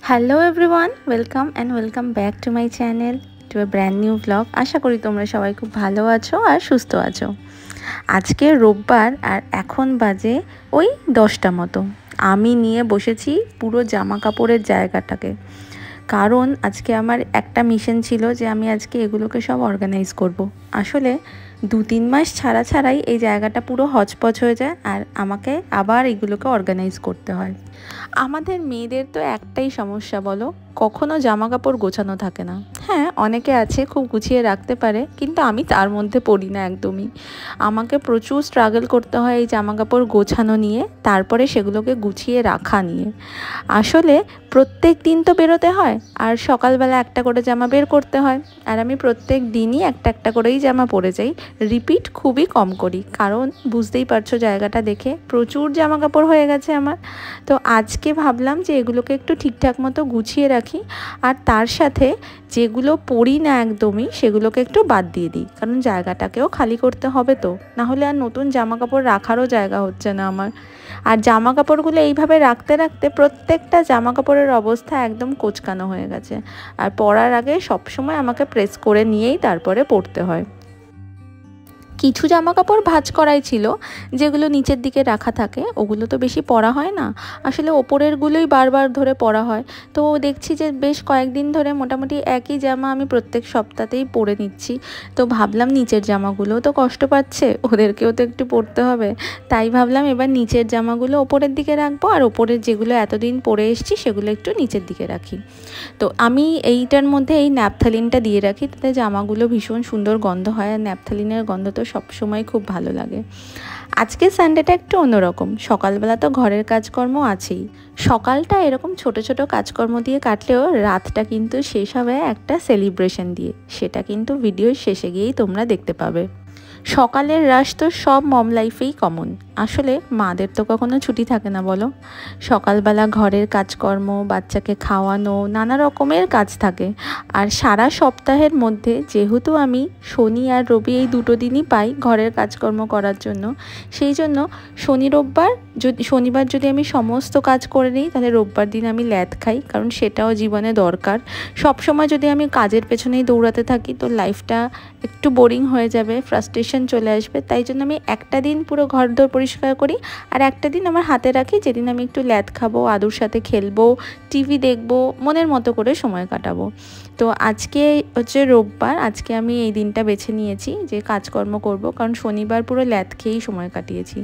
Hello everyone, welcome back to my channel, to a brand new blog. আশা করি তোমরা সবাই খুব ভালো আছো আর সুস্থ আছো। আজকে রোববার আর এখন বাজে ওই 10টা মতো। আমি নিয়ে বসেছি পুরো জামা কাপড়ের জায়গাটাকে, কারণ আজকে আমার একটা মিশন ছিল যে আমি আজকে এগুলোকে সব অর্গানাইজ করব। আসলে 2-3 মাস ছাড়াই এই জায়গাটা পুরো হচপচ হয়ে যায় আর আমাকে আবার এগুলোকে অর্গানাইজ করতে হয়। আমাদের মেয়েদের তো একটাই সমস্যা, বলো, কখনো জামা কাপড় গোছানো থাকে না। হ্যাঁ, অনেকে আছে খুব গুছিয়ে রাখতে পারে, কিন্তু আমি তার মধ্যে পড়ি না একদমই। আমাকে প্রচুর স্ট্রাগল করতে হয় এই জামা কাপড় গোছানো নিয়ে, তারপরে সেগুলোকে গুছিয়ে রাখা নিয়ে। আসলে প্রত্যেক দিন তো বেরোতে হয়, আর সকালবেলা একটা করে জামা বের করতে হয়, আর আমি প্রত্যেক দিনই একটা করেই জামা পরে যাই। রিপিট খুবই কম করি, কারণ বুঝতেই পারছো জায়গাটা দেখে প্রচুর জামা কাপড় হয়ে গেছে আমার। তো আজকে ভাবলাম যে এগুলোকে একটু ঠিকঠাক মতো গুছিয়ে রাখি, আর তার সাথে যেগুলো পরি না একদমই সেগুলোকে একটু বাদ দিয়ে দিই, কারণ জায়গাটাকেও খালি করতে হবে। তো নাহলে আর নতুন জামা কাপড় রাখারও জায়গা হচ্ছে না আমার। আর জামা কাপড়গুলো এইভাবে রাখতে রাখতে প্রত্যেকটা জামা কাপড়ের অবস্থা একদম কোঁচকানো হয়ে গেছে, আর পরার আগে সবসময় আমাকে প্রেস করে নিয়েই তারপরে পরতে হয়। কিছু জামা কাপড় ভাঁজ করাই ছিল, যেগুলো নিচের দিকে রাখা থাকে, ওগুলো তো বেশি পরা হয় না। আসলে ওপরেরগুলোই বারবার ধরে পরা হয়। তো দেখছি যে বেশ কয়েকদিন ধরে মোটামুটি একই জামা আমি প্রত্যেক সপ্তাহতেই পরে নিচ্ছি। তো ভাবলাম নিচের জামাগুলোও তো কষ্ট পাচ্ছে, ওদেরকেও তো একটু পরতে হবে। তাই ভাবলাম এবার নিচের জামাগুলো ওপরের দিকে রাখবো, আর ওপরের যেগুলো এতদিন পরে এসেছি সেগুলো একটু নিচের দিকে রাখি। তো আমি এইটার মধ্যে এই ন্যাপথালিনটা দিয়ে রাখি, তাতে জামাগুলো ভীষণ সুন্দর গন্ধ হয়, আর ন্যাপথালিনের গন্ধ তো সবসময় খুব ভালো লাগে। আজকে সানডেটা একটু অন্যরকম। সকালবেলা তো ঘরের কাজকর্ম আছেই, সকালটা এরকম ছোট ছোট কাজকর্ম দিয়ে কাটলেও রাতটা কিন্তু শেষ হবে একটা সেলিব্রেশন দিয়ে। সেটা কিন্তু ভিডিওর শেষে গিয়েই তোমরা দেখতে পাবে। সকালের রাশ তো সব মম লাইফেই কমন। আসলে মাদের তো কখনো ছুটি থাকে না, বলো। সকালবেলা ঘরের কাজকর্ম, বাচ্চাকে খাওয়ানো, নানা রকমের কাজ থাকে। আর সারা সপ্তাহের মধ্যে যেহেতু আমি শনি আর রবি এই দুটো দিনই পাই ঘরের কাজকর্ম করার জন্য, সেই জন্য শনিবার যদি আমি সমস্ত কাজ করে নিই, তাহলে রোববার দিন আমি ল্যাদ খাই, কারণ সেটাও জীবনে দরকার। সবসময় যদি আমি কাজের পেছনেই দৌড়াতে থাকি তো লাইফটা একটু বোরিং হয়ে যাবে, ফ্রাস্ট্রেশন চলে আসবে। তাই জন্য আমি একটা দিন পুরো ঘরদোর পরিষ্কার করি, আর একটা দিন আমার হাতে রাখি, যেদিন আমি একটু ল্যাদ খাবো, আদুর সাথে খেলবো, টিভি দেখবো, মনের মতো করে সময় কাটাবো। তো আজকে হচ্ছে রোববার, আজকে আমি এই দিনটা বেছে নিয়েছি যে কাজকর্ম করব, কারণ শনিবার পুরো ল্যাদ খেয়েই সময় কাটিয়েছি।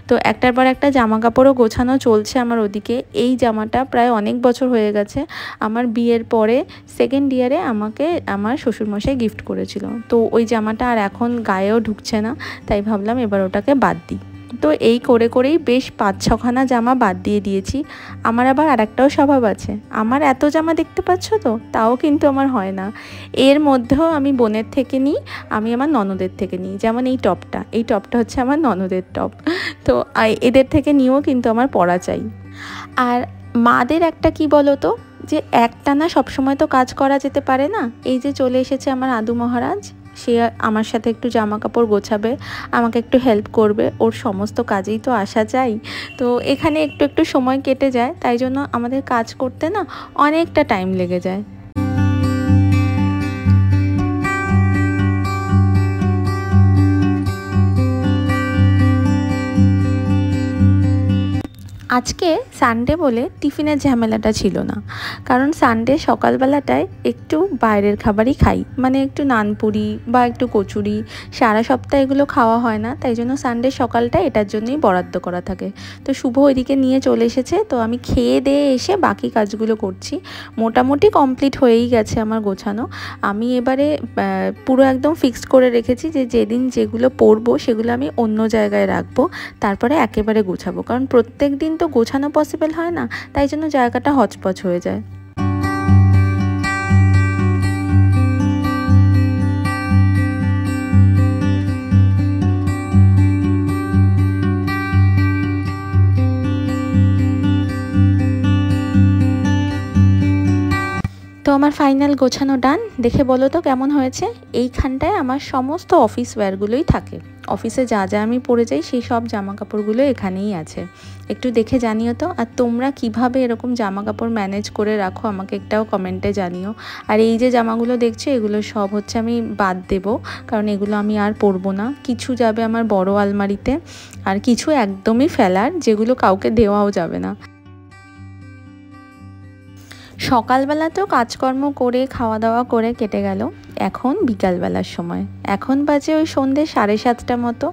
তো একটার পর একটা জামা কাপড়ও গোছানো চলছে আমার ওদিকে। এই জামাটা প্রায় অনেক বছর হয়ে গেছে, আমার বিয়ের পরে সেকেন্ড ইয়ারে আমাকে আমার শ্বশুরমশাই গিফট করেছিল। তো ওই জামাটা আর এখন গায়েও ঢুকছে না, তাই ভাবলাম এবার ওটাকে বাদ দিই। তো এই করে করেই বেশ 5-6খানা জামা বাদ দিয়ে দিয়েছি। আমার আবার আরেকটাও স্বভাব আছে, আমার এত জামা দেখতে পাচ্ছ তো, তাও কিন্তু আমার হয় না। এর মধ্যেও আমি বোনের থেকে নিই, আমি আমার ননদের থেকে নিই। যেমন এই টপটা হচ্ছে আমার ননদের টপ। তো এদের থেকে নিয়েও কিন্তু আমার পরা চাই। আর মাদের একটা কি বলো তো, যে একটানা সবসময় তো কাজ করা যেতে পারে না। এই যে চলে এসেছে আমার আদু মহারাজ, সে আমার সাথে একটু জামা কাপড় গোছাবে, আমাকে একটু হেল্প করবে, ওর সমস্ত কাজেই তো আসা চাই। তো এখানে একটু একটু সময় কেটে যায়, তাই জন্য আমাদের কাজ করতে না অনেকটা টাইম লেগে যায়। আজকে সানডে বলে টিফিনের ঝামেলাটা ছিল না, কারণ সানডে সকালবেলাটায় একটু বাইরের খাবারই খাই, মানে একটু নানপুরি বা একটু কচুরি। সারা সপ্তাহে এগুলো খাওয়া হয় না, তাই জন্য সানডে সকালটা এটার জন্যই বরাদ্দ করা থাকে। তো শুভ ওইদিকে নিয়ে চলে এসেছে, তো আমি খেয়ে দিয়ে এসে বাকি কাজগুলো করছি। মোটামুটি কমপ্লিট হয়েই গেছে আমার গোছানো। আমি এবারে পুরো একদম ফিক্সড করে রেখেছি যে যেদিন যেগুলো পরবো সেগুলো আমি অন্য জায়গায় রাখবো, তারপরে একেবারে গোছাবো, কারণ প্রত্যেক দিন তো গোছানো পসিবল হয় না, তাই জন্য জায়গাটা হচপচ হয়ে যায়। তো আমার ফাইনাল গোছানো ডান। দেখে বলো তো কেমন হয়েছে। এইখানটায় আমার সমস্ত অফিস ওয়্যারগুলোই থাকে, অফিসে যা যা আমি পরে যাই সেই সব জামা কাপড়গুলো এখানেই আছে। একটু দেখে জানিও তো। আর তোমরা কিভাবে এরকম জামা কাপড় ম্যানেজ করে রাখো আমাকে একটাও কমেন্টে জানিও। আর এই যে জামাগুলো দেখছো এগুলো সব হচ্ছে আমি বাদ দেবো, কারণ এগুলো আমি আর পরবো না। কিছু যাবে আমার বড় আলমারিতে, আর কিছু একদমই ফেলার, যেগুলো কাউকে দেওয়াও যাবে না। সকালবেলাতেও কাজকর্ম করে খাওয়া দাওয়া করে কেটে গেল। এখন বিকালবেলার সময়, এখন বাজে ওই সন্ধ্যে 7:30 মতো।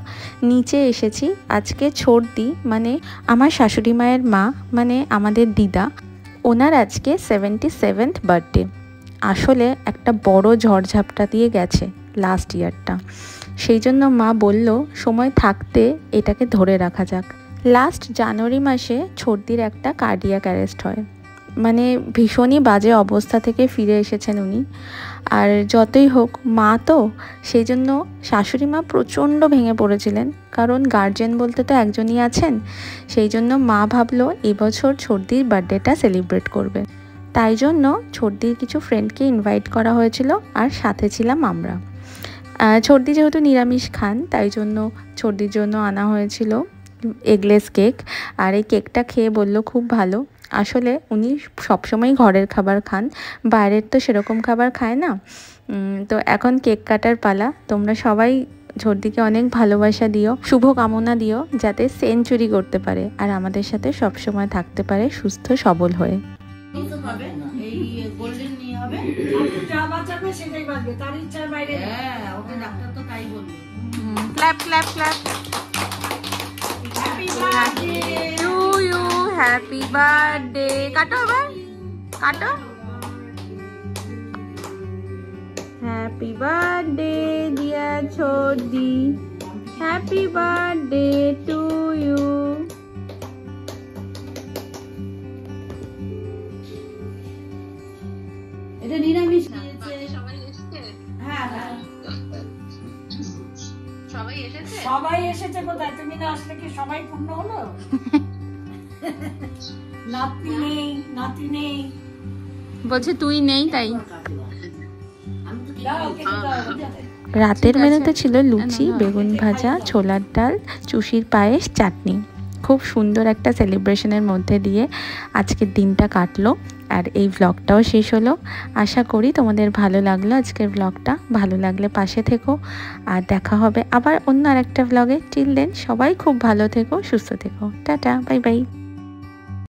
নিচে এসেছি। আজকে ছোটদি মানে আমার শাশুড়ি মায়ের মা, মানে আমাদের দিদা, ওনার আজকে 77th বার্থডে। আসলে একটা বড় ঝড়ঝাপটা দিয়ে গেছে লাস্ট ইয়ারটা, সেই জন্য মা বলল সময় থাকতে এটাকে ধরে রাখা যাক। লাস্ট জানুয়ারি মাসে ছোটদির একটা কার্ডিয়াক অ্যারেস্ট হয়, মানে ভীষণই বাজে অবস্থা থেকে ফিরে এসেছেন উনি। আর যতই হোক মা তো, সেই জন্য শাশুড়ি মা প্রচণ্ড ভেঙে পড়েছিলেন, কারণ গার্জেন বলতে তো একজনই আছেন। সেই জন্য মা ভাবলো এবছর ছোটদির বার্থডেটা সেলিব্রেট করবে। তাই জন্য ছোটদির কিছু ফ্রেন্ডকে ইনভাইট করা হয়েছিল, আর সাথে ছিলাম আমরা। ছোটদি যেহেতু নিরামিষ খান, তাই জন্য ছোটদির জন্য আনা হয়েছিল এগলেস কেক। আর এই কেকটা খেয়ে বলল খুব ভালো। আসলে উনি সবসময় ঘরের খাবার খান, বাইরের তো সেরকম খাবার খায় না। তো এখন কেক কাটার পালা। তোমরা সবাই ছোটদিকে অনেক ভালোবাসা দিও, শুভ কামনা দিও, যাতে সেঞ্চুরি করতে পারে আর আমাদের সাথে সবসময় থাকতে পারে সুস্থ সবল হয়ে। Happy birthday. কাটো আবার, কাটো। হ্যাপি বার্থডে ডিয়ার ছোটদি, হ্যাপি বার্থডে টু ইউ। এটা নিরামিষ। সবাই এসেছে কোথায়? তুমি না আসলে কি সবাই পূর্ণ হলো? নাতি নেই, নাতি নেই, বলছে তুই নেই তাই। রাতের মেনুতে ছিল লুচি, বেগুন ভাজা, ছোলার ডাল, চুষির পায়েস, চাটনি। খুব সুন্দর একটা সেলিব্রেশনের মধ্যে দিয়ে আজকের দিনটা কাটলো। আর এই ব্লগটাও শেষ হলো। আশা করি তোমাদের ভালো লাগলো আজকের ব্লগটা। ভালো লাগলে পাশে থেকো, আর দেখা হবে আবার অন্য আরেকটা ব্লগে। টিল দেন সবাই খুব ভালো থেকো, সুস্থ থেকো। Tata, bye bye.